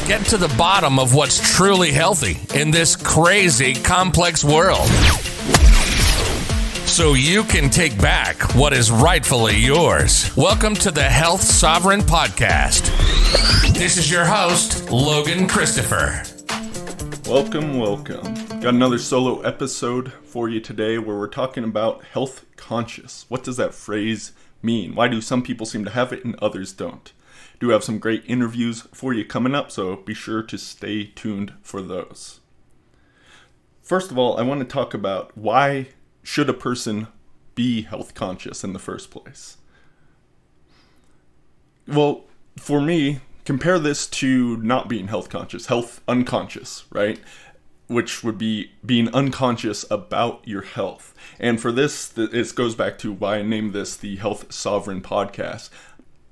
get to the bottom of what's truly healthy in this crazy, complex world, so you can take back what is rightfully yours. Welcome to the Health Sovereign Podcast. This is your host, Logan Christopher. Welcome. Got another solo episode for you today where we're talking about health conscious. What does that phrase mean? Why do some people seem to have it and others don't? Do have some great interviews for you coming up, so be sure to stay tuned for those. First of all, I want to talk about why should a person be health conscious in the first place? Well, for me, compare this to not being health conscious, health unconscious, right? Which would be being unconscious about your health. And for this, it goes back to why I named this the Health Sovereign Podcast.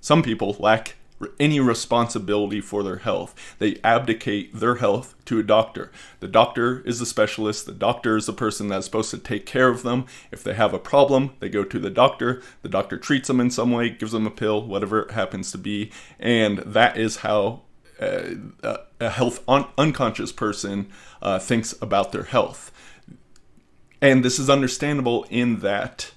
Some people lack any responsibility for their health. They abdicate their health to a doctor. The doctor is a specialist. The doctor is the person that's supposed to take care of them. If they have a problem, they go to the doctor. The doctor treats them in some way, gives them a pill, whatever it happens to be. And that is how a health unconscious person thinks about their health. And this is understandable in that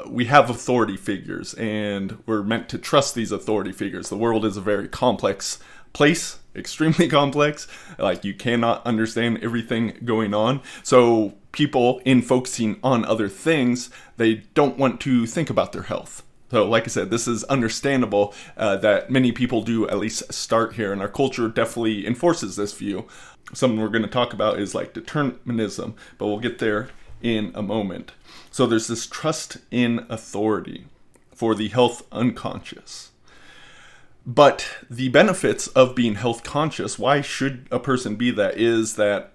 we have authority figures, and we're meant to trust these authority figures. The world is a very complex place, extremely complex. Like, you cannot understand everything going on. So people, in focusing on other things, they don't want to think about their health. So like I said, this is understandable that many people do at least start here, and our culture definitely enforces this view. Something we're going to talk about is like determinism, but we'll get there in a moment. So there's this trust in authority for the health unconscious. But the benefits of being health conscious, why should a person be that, is that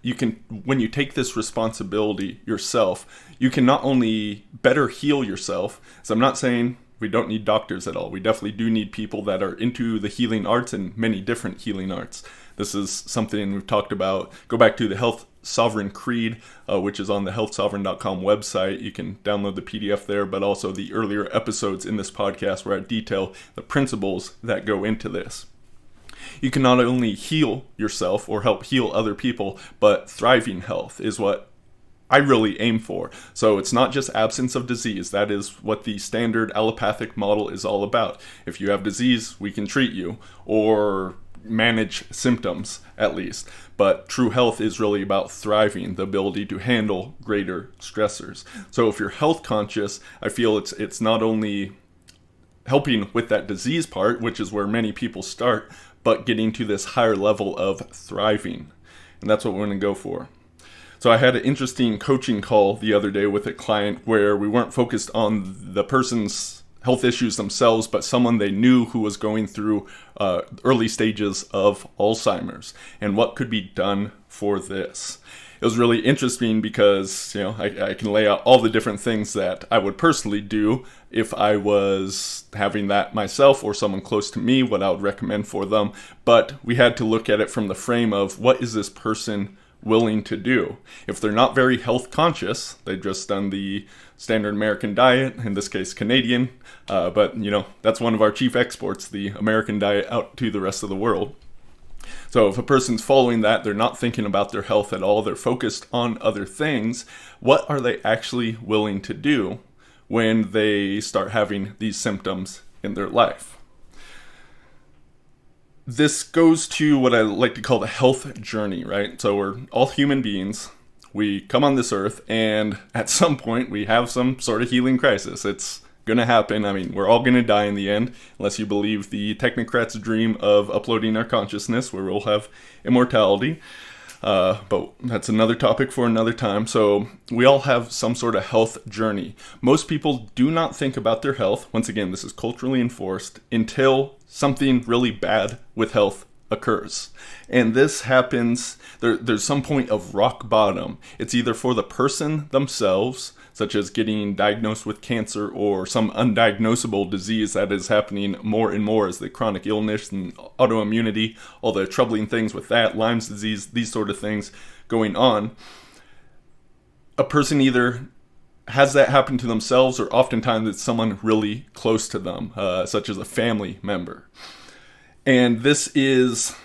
you can, when you take this responsibility yourself, you can not only better heal yourself. So I'm not saying we don't need doctors at all. We definitely do need people that are into the healing arts and many different healing arts. This is something we've talked about. Go back to the Health Sovereign Creed, which is on the healthsovereign.com website. You can download the PDF there, but also the earlier episodes in this podcast where I detail the principles that go into this. You can not only heal yourself or help heal other people, but thriving health is what I really aim for. So it's not just absence of disease. That is what the standard allopathic model is all about. If you have disease, we can treat you, or manage symptoms at least. But true health is really about thriving, the ability to handle greater stressors. So if you're health conscious, I feel it's not only helping with that disease part, which is where many people start, but getting to this higher level of thriving. And that's what we're going to go for. So I had an interesting coaching call the other day with a client where we weren't focused on the person's health issues themselves, but someone they knew who was going through early stages of Alzheimer's, and what could be done for this. It was really interesting because, I can lay out all the different things that I would personally do if I was having that myself or someone close to me, what I would recommend for them. But we had to look at it from the frame of, what is this person willing to do? If they're not very health conscious, they've just done the standard American diet, in this case Canadian, but that's one of our chief exports, the American diet, out to the rest of the world. So if a person's following that, they're not thinking about their health at all, they're focused on other things, what are they actually willing to do when they start having these symptoms in their life? This goes to what I like to call the health journey, right? So we're all human beings. We come on this earth, and at some point we have some sort of healing crisis. It's going to happen. I mean, we're all going to die in the end, unless you believe the technocrats' dream of uploading our consciousness, where we'll have immortality. But that's another topic for another time. So we all have some sort of health journey. Most people do not think about their health. Once again, this is culturally enforced until something really bad with health occurs. And this happens, there's some point of rock bottom. It's either for the person themselves, such as getting diagnosed with cancer or some undiagnosable disease that is happening more and more as the chronic illness and autoimmunity, all the troubling things with that, Lyme's disease, these sort of things going on. A person either has that happen to themselves, or oftentimes it's someone really close to them, such as a family member. And this is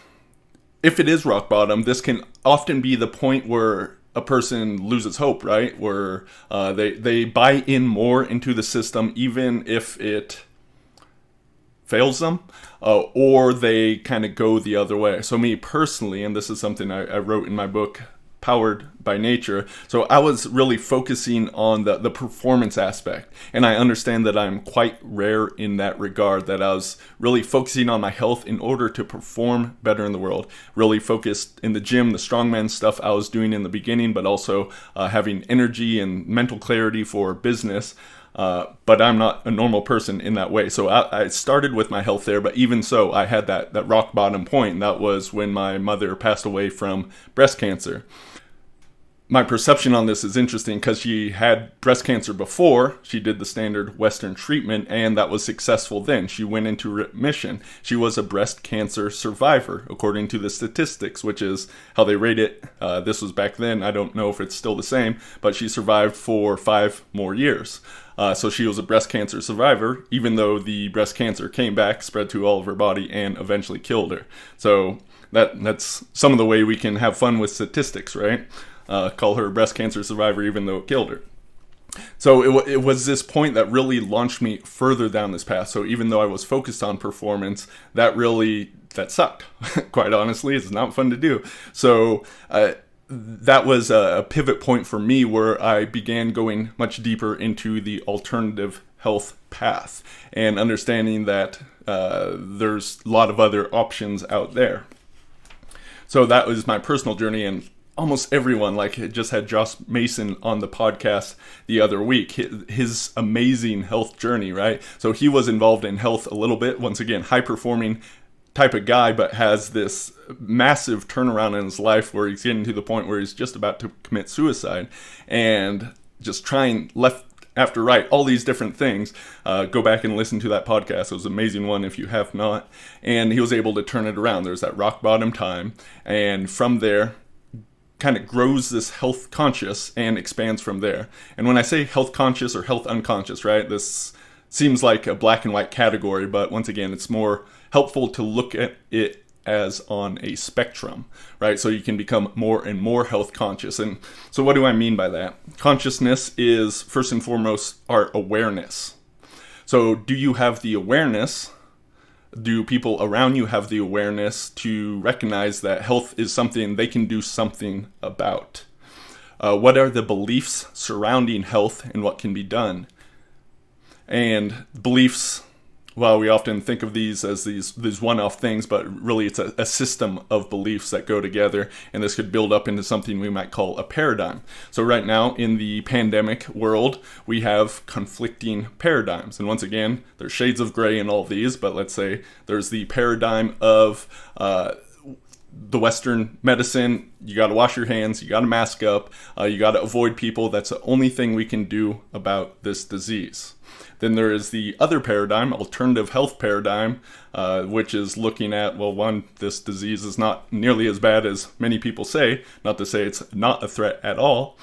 if it is rock bottom, this can often be the point where a person loses hope, right? Where they buy in more into the system, even if it fails them, or they kind of go the other way. So me personally, and this is something I wrote in my book, Powered by Nature. So I was really focusing on the performance aspect. And I understand that I'm quite rare in that regard, that I was really focusing on my health in order to perform better in the world. Really focused in the gym, the strongman stuff I was doing in the beginning, but also having energy and mental clarity for business. But I'm not a normal person in that way. So I started with my health there, but even so, I had that rock bottom point. And that was when my mother passed away from breast cancer. My perception on this is interesting because she had breast cancer before. She did the standard Western treatment, and that was successful then. She went into remission. She was a breast cancer survivor, according to the statistics, which is how they rate it. This was back then. I don't know if it's still the same, but she survived for 5 more years. So she was a breast cancer survivor, even though the breast cancer came back, spread to all of her body, and eventually killed her. So that's some of the way we can have fun with statistics, right? Call her a breast cancer survivor even though it killed her. So it was this point that really launched me further down this path. So even though I was focused on performance, that sucked. Quite honestly, it's not fun to do. So that was a pivot point for me where I began going much deeper into the alternative health path and understanding that there's a lot of other options out there. So that was my personal journey, and almost everyone, like just had Josh Mason on the podcast the other week, his amazing health journey, right? So he was involved in health a little bit, once again, high performing type of guy, but has this massive turnaround in his life where he's getting to the point where he's just about to commit suicide and just trying left after right, all these different things. Go back and listen to that podcast. It was an amazing one if you have not. And he was able to turn it around. There's that rock bottom time. And from there, kind of grows this health conscious and expands from there. And when I say health conscious or health unconscious, right, this seems like a black and white category, but once again, it's more helpful to look at it as on a spectrum, right? So you can become more and more health conscious. And so what do I mean by that? Consciousness is first and foremost our awareness. So do you have the awareness? Do people around you have the awareness to recognize that health is something they can do something about? What are the beliefs surrounding health and what can be done? And beliefs, well, we often think of these as these one-off things, but really it's a system of beliefs that go together, and this could build up into something we might call a paradigm. So right now in the pandemic world, we have conflicting paradigms. And once again, there's shades of gray in all these, but let's say there's the paradigm of the Western medicine. You got to wash your hands, you got to mask up, you got to avoid people. That's the only thing we can do about this disease. Then there is the other paradigm, alternative health paradigm, which is looking at, well, one, this disease is not nearly as bad as many people say, not to say it's not a threat at all,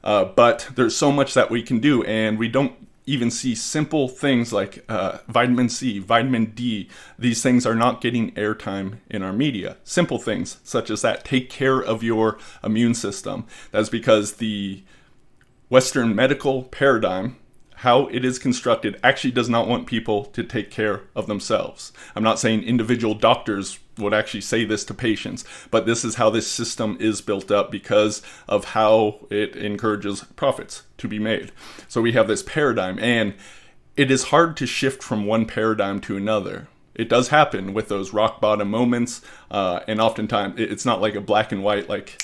but there's so much that we can do, and we don't even see simple things like vitamin C, vitamin D. These things are not getting airtime in our media. Simple things such as that. Take care of your immune system. That's because the Western medical paradigm, how it is constructed, actually does not want people to take care of themselves. I'm not saying individual doctors would actually say this to patients, but this is how this system is built up because of how it encourages profits to be made. So we have this paradigm, and it is hard to shift from one paradigm to another. It does happen with those rock bottom moments, and oftentimes it's not like a black and white, like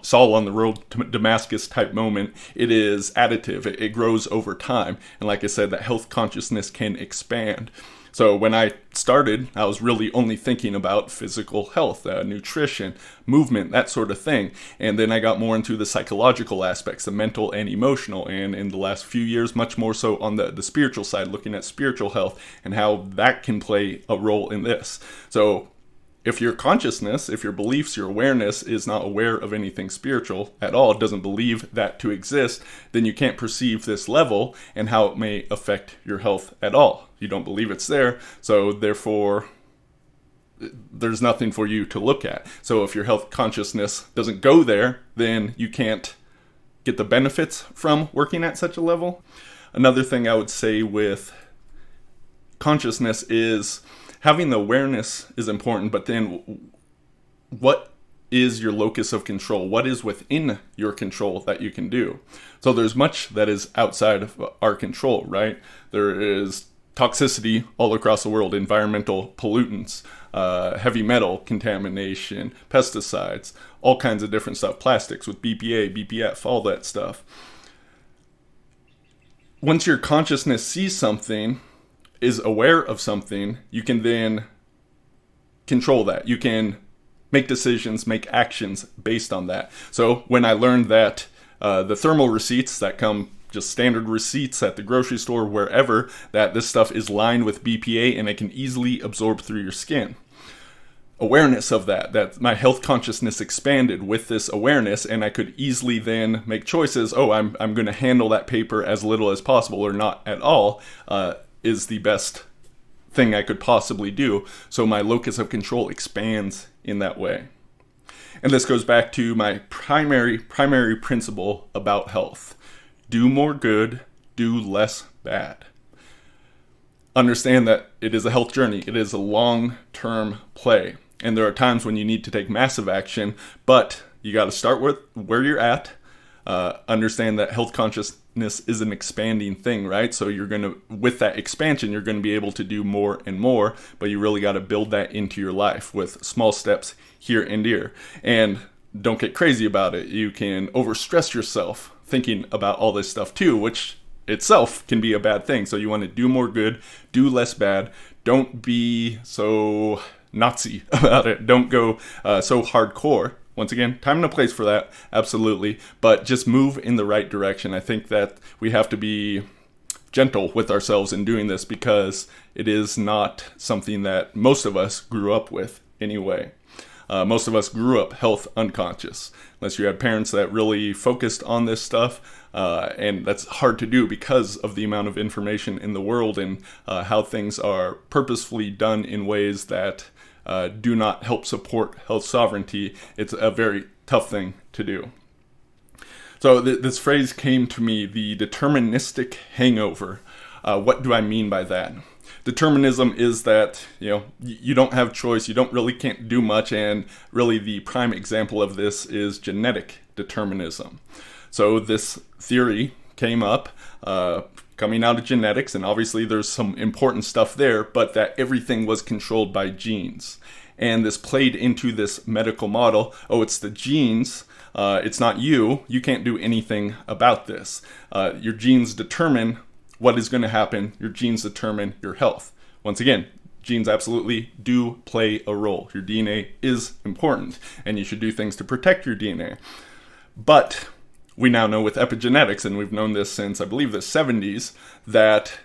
Saul on the road to Damascus type moment. It is additive. It grows over time. And like I said, that health consciousness can expand. So when I started, I was really only thinking about physical health, nutrition, movement, that sort of thing. And then I got more into the psychological aspects, the mental and emotional. And in the last few years, much more so on the spiritual side, looking at spiritual health and how that can play a role in this. So if your consciousness, if your beliefs, your awareness is not aware of anything spiritual at all, doesn't believe that to exist, then you can't perceive this level and how it may affect your health at all. You don't believe it's there, so therefore there's nothing for you to look at. So if your health consciousness doesn't go there, then you can't get the benefits from working at such a level. Another thing I would say with consciousness is having the awareness is important, but then what is your locus of control? What is within your control that you can do? So there's much that is outside of our control, right? There is toxicity all across the world, environmental pollutants, heavy metal contamination, pesticides, all kinds of different stuff, plastics with BPA, BPF, all that stuff. Once your consciousness sees something, is aware of something, you can then control that. You can make decisions, make actions based on that. So when I learned that the thermal receipts that come, just standard receipts at the grocery store, wherever, that this stuff is lined with BPA and it can easily absorb through your skin. Awareness of that my health consciousness expanded with this awareness, and I could easily then make choices. Oh, I'm going to handle that paper as little as possible or not at all, is the best thing I could possibly do. So my locus of control expands in that way. And this goes back to my primary principle about health. Do more good, do less bad. Understand that it is a health journey. It is a long-term play. And there are times when you need to take massive action, but you got to start with where you're at. Understand that health consciousness is an expanding thing, right? So with that expansion, you're going to be able to do more and more, but you really got to build that into your life with small steps here and there. And don't get crazy about it. You can overstress yourself thinking about all this stuff too, which itself can be a bad thing. So you want to do more good, do less bad. Don't be so Nazi about it. Don't go so hardcore. Once again, time and a place for that, absolutely. But just move in the right direction. I think that we have to be gentle with ourselves in doing this because it is not something that most of us grew up with anyway. Most of us grew up health unconscious, unless you had parents that really focused on this stuff. And that's hard to do because of the amount of information in the world and how things are purposefully done in ways that do not help support health sovereignty. It's a very tough thing to do. So this phrase came to me, the deterministic hangover. What do I mean by that? Determinism is that, you don't have choice, you can't do much, and really the prime example of this is genetic determinism. So this theory came up coming out of genetics, and obviously there's some important stuff there, but that everything was controlled by genes. And this played into this medical model. Oh, it's the genes, it's not you can't do anything about this. Your genes determine what is going to happen. Your genes determine your health. Once again, genes absolutely do play a role. Your DNA is important, and you should do things to protect your DNA. But we now know with epigenetics, and we've known this since, I believe, the 70s, that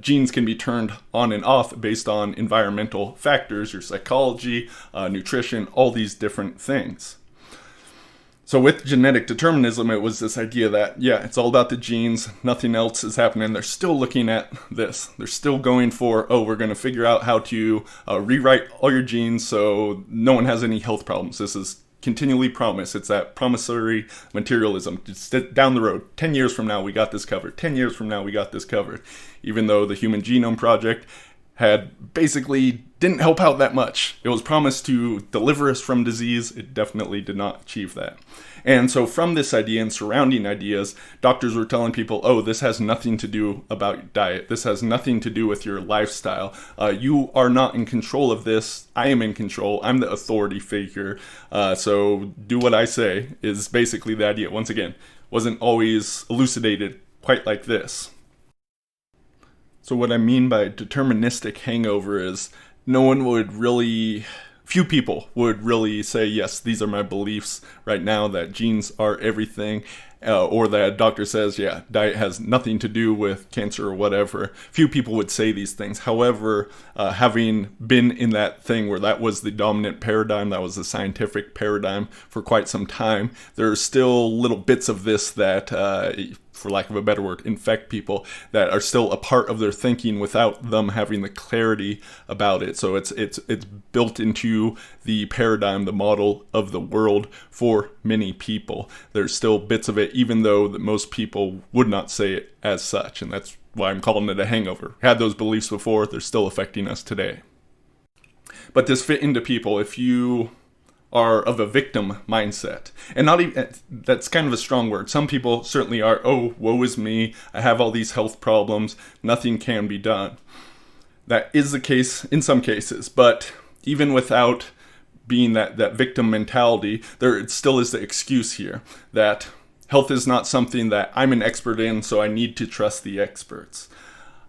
genes can be turned on and off based on environmental factors, your psychology, nutrition, all these different things. So with genetic determinism, it was this idea that, it's all about the genes, nothing else is happening. They're still looking at this. They're still going for, we're going to figure out how to rewrite all your genes so no one has any health problems. This is continually promised. It's that promissory materialism. Just down the road, 10 years from now, we got this covered. 10 years from now, we got this covered. Even though the Human Genome Project had basically didn't help out that much. It was promised to deliver us from disease. It definitely did not achieve that. And so from this idea and surrounding ideas, doctors were telling people, this has nothing to do about diet. This has nothing to do with your lifestyle. You are not in control of this. I am in control. I'm the authority figure. So do what I say is basically the idea. Once again, wasn't always elucidated quite like this. So what I mean by deterministic hangover is few people would really say, yes, these are my beliefs right now, that genes are everything, or that a doctor says, diet has nothing to do with cancer or whatever. Few people would say these things. However, having been in that thing where that was the dominant paradigm, that was the scientific paradigm for quite some time, there are still little bits of this that for lack of a better word, infect people that are still a part of their thinking without them having the clarity about it. So it's built into the paradigm, the model of the world for many people. There's still bits of it, even though that most people would not say it as such. And that's why I'm calling it a hangover. Had those beliefs before, they're still affecting us today. But this fit into people if you are of a victim mindset. And not even, that's kind of a strong word. Some people certainly are, oh, woe is me, I have all these health problems, nothing can be done. That is the case in some cases, but even without being that victim mentality, there still is the excuse here that health is not something that I'm an expert in, so I need to trust the experts.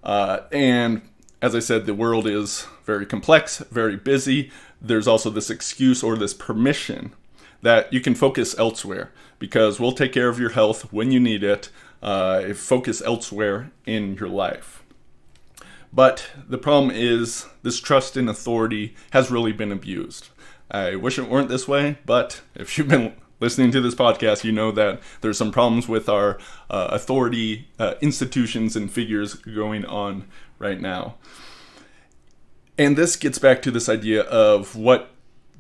And as I said, the world is very complex, very busy. There's also this excuse or this permission that you can focus elsewhere because we'll take care of your health when you need it. Focus elsewhere in your life. But the problem is this trust in authority has really been abused. I wish it weren't this way, but if you've been listening to this podcast, you know that there's some problems with our authority institutions and figures going on right now. And this gets back to this idea of what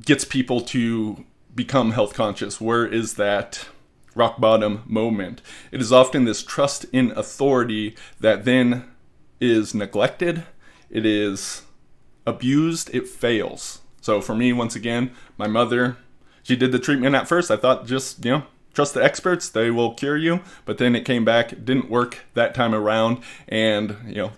gets people to become health conscious. Where is that rock bottom moment? It is often this trust in authority that then is neglected. It is abused. It fails. So for me, once again, my mother, she did the treatment at first. I thought just, trust the experts. They will cure you. But then it came back. It didn't work that time around. And,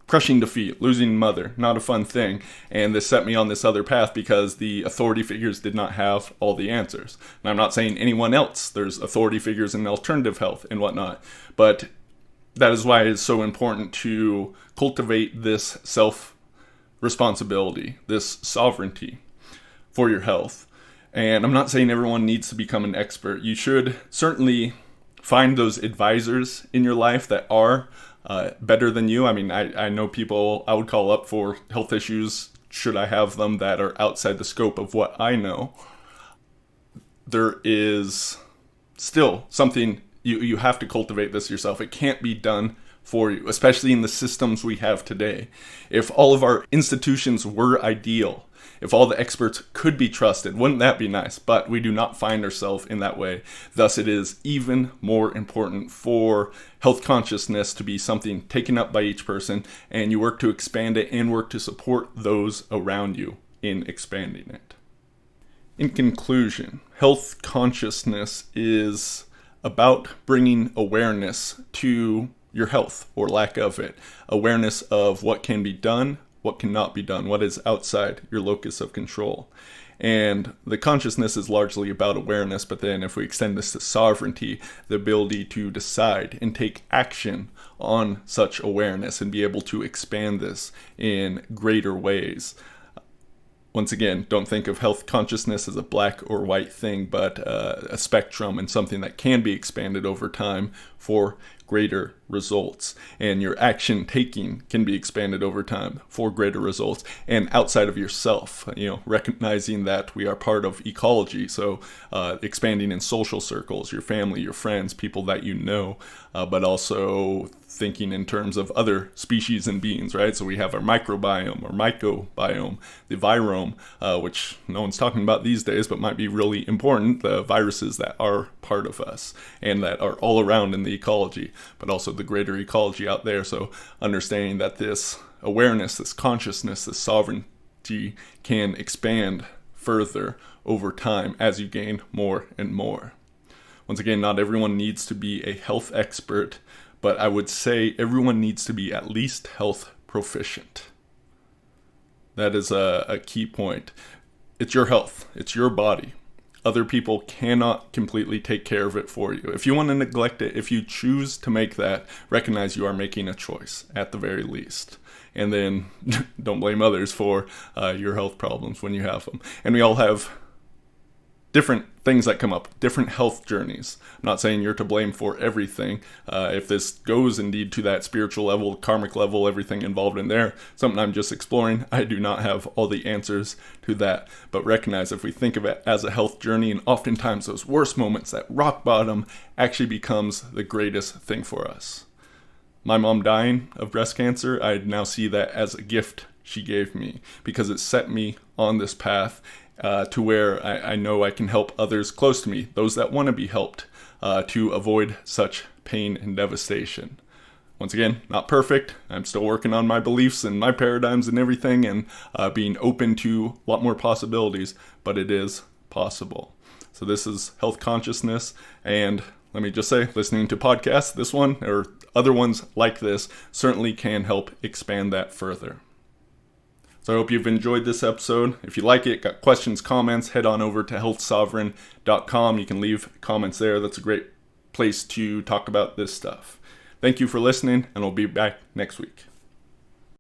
crushing defeat, losing mother, not a fun thing. And this set me on this other path because the authority figures did not have all the answers. And I'm not saying anyone else. There's authority figures in alternative health and whatnot. But that is why it's so important to cultivate this self-responsibility, this sovereignty for your health. And I'm not saying everyone needs to become an expert. You should certainly find those advisors in your life that are better than you. I mean, I know people I would call up for health issues, should I have them, that are outside the scope of what I know. There is still something, you have to cultivate this yourself. It can't be done for you, especially in the systems we have today. If all of our institutions were ideal, if all the experts could be trusted, wouldn't that be nice? But we do not find ourselves in that way. Thus, it is even more important for health consciousness to be something taken up by each person, and you work to expand it and work to support those around you in expanding it. In conclusion, health consciousness is about bringing awareness to your health or lack of it. Awareness of what can be done, what cannot be done, what is outside your locus of control. And the consciousness is largely about awareness, but then if we extend this to sovereignty, the ability to decide and take action on such awareness and be able to expand this in greater ways. Once again, don't think of health consciousness as a black or white thing, but a spectrum and something that can be expanded over time for greater results. And your action taking can be expanded over time for greater results. And outside of yourself, recognizing that we are part of ecology. So expanding in social circles, your family, your friends, people that you know, but also thinking in terms of other species and beings, right? So we have our microbiome or mycobiome, the virome, which no one's talking about these days, but might be really important, the viruses that are part of us and that are all around in the ecology, but also the greater ecology out there. So understanding that this awareness, this consciousness, this sovereignty can expand further over time as you gain more and more. Once again, not everyone needs to be a health expert, but I would say everyone needs to be at least health proficient. That is a key point. It's your health. It's your body. Other people cannot completely take care of it for you. If you want to neglect it, if you choose to make that, recognize you are making a choice at the very least. And then don't blame others for your health problems when you have them. And we all have different things that come up, different health journeys. I'm not saying you're to blame for everything. If this goes indeed to that spiritual level, karmic level, everything involved in there, something I'm just exploring. I do not have all the answers to that, but recognize if we think of it as a health journey, and oftentimes those worst moments, that rock bottom, actually becomes the greatest thing for us. My mom dying of breast cancer, I now see that as a gift she gave me, because it set me on this path to where I know I can help others close to me, those that want to be helped, to avoid such pain and devastation. Once again, not perfect. I'm still working on my beliefs and my paradigms and everything, and being open to a lot more possibilities, but it is possible. So this is health consciousness, and let me just say, listening to podcasts, this one or other ones like this, certainly can help expand that further. So I hope you've enjoyed this episode. If you like it, got questions, comments, head on over to healthsovereign.com. You can leave comments there. That's a great place to talk about this stuff. Thank you for listening, and we'll be back next week.